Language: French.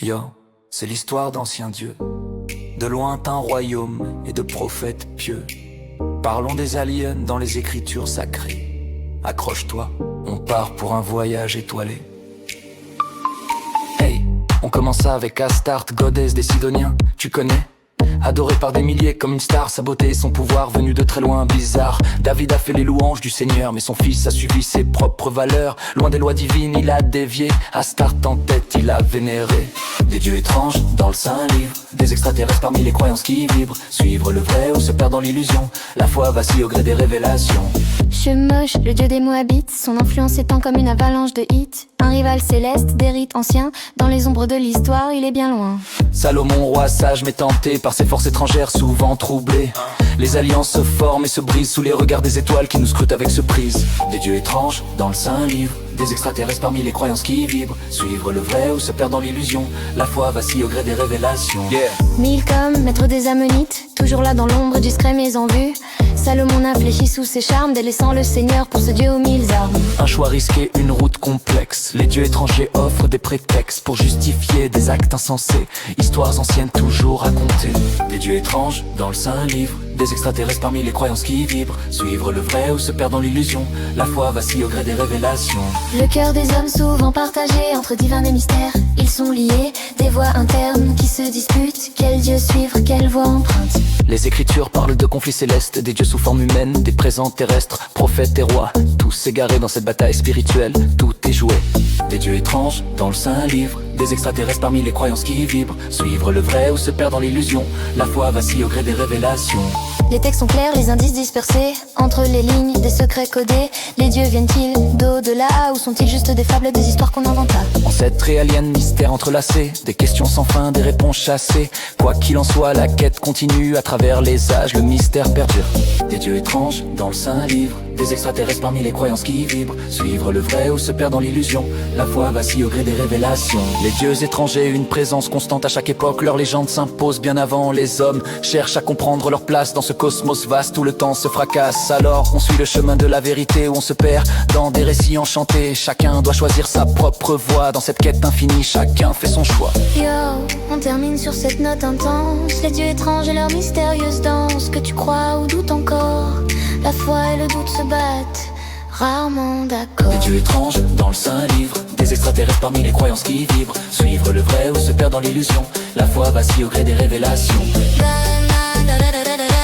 Yo, c'est l'histoire d'anciens dieux, de lointains royaumes et de prophètes pieux. Parlons des aliens dans les écritures sacrées. Accroche-toi, on part pour un voyage étoilé. Hey, on commença avec Astarte, godesse des Sidoniens, tu connais? Adorée par des milliers comme une star, sa beauté et son pouvoir venu de très loin, bizarre. David a fait les louanges du Seigneur, mais son fils a suivi ses propres valeurs. Loin des lois divines, il a dévié, Astarte en tête, il a vénéré. Des dieux étranges dans le Saint-Livre, des extraterrestres parmi les croyances qui vibrent. Suivre le vrai ou se perdre dans l'illusion, la foi vacille au gré des révélations. Chemosh, le dieu des Moabites, son influence étend comme une avalanche de hits. Un rival céleste, des rites anciens, dans les ombres de l'histoire, il est bien loin. Salomon, roi sage mais tenté par ses forces étrangères souvent troublées. Les alliances se forment et se brisent sous les regards des étoiles qui nous scrutent avec surprise. Des dieux étranges dans le Saint-Livre, des extraterrestres parmi les croyances qui vibrent. Suivre le vrai ou se perdre dans l'illusion, la foi vacille au gré des révélations. Milcom, maître des Ammonites, toujours là dans l'ombre, discret mais en vue. Salomon a fléchi sous ses charmes, délaissant le Seigneur pour ce dieu aux 1000 armes. Un choix risqué, une route complexe. Les dieux étrangers offrent des prétextes pour justifier des actes insensés. Histoires anciennes toujours racontées. Des dieux étranges dans le Saint-Livre, des extraterrestres parmi les croyances qui vibrent. Suivre le vrai ou se perdre dans l'illusion, la foi vacille au gré des révélations. Le cœur des hommes souvent partagé entre divin et mystère. Ils sont liés, des voix internes qui se disputent. Quel dieu suivre, quelle voie emprunte? Les écritures parlent de conflits célestes, des dieux sous forme humaine, des présents terrestres, prophètes et rois. Tous égarés dans cette bataille spirituelle, tout est joué. Des dieux étranges dans le Saint-Livre, des extraterrestres parmi les croyances qui vibrent. Suivre le vrai ou se perdre dans l'illusion, la foi vacille au gré des révélations. Les textes sont clairs, les indices dispersés. Entre les lignes, des secrets codés. Les dieux viennent-ils d'au-delà ou sont-ils juste des fables, des histoires qu'on inventa? Ancêtres et aliens, mystères entrelacés, des questions sans fin, des réponses chassées. Quoi qu'il en soit, la quête continue, à travers les âges, le mystère perdure. Des dieux étranges dans le Saint-Livre, des extraterrestres parmi les croyances qui vibrent. Suivre le vrai ou se perdre dans l'illusion, la foi vacille au gré des révélations. Les dieux étrangers, une présence constante à chaque époque. Leur légende s'impose bien avant les hommes. Cherchent à comprendre leur place dans ce cosmos vaste où le temps se fracasse. Alors on suit le chemin de la vérité où on se perd dans des récits enchantés. Chacun doit choisir sa propre voie dans cette quête infinie, chacun fait son choix. Yo, on termine sur cette note intense. Les dieux étranges et leur mystérieuse danse. Que tu crois ou doutes encore, la foi et le doute se battent, rarement d'accord. Des dieux étranges dans le Saint-Livre, des extraterrestres parmi les croyances qui vibrent. Suivre le vrai ou se perdre dans l'illusion, la foi vacille au gré des révélations. Da, da, da, da, da, da.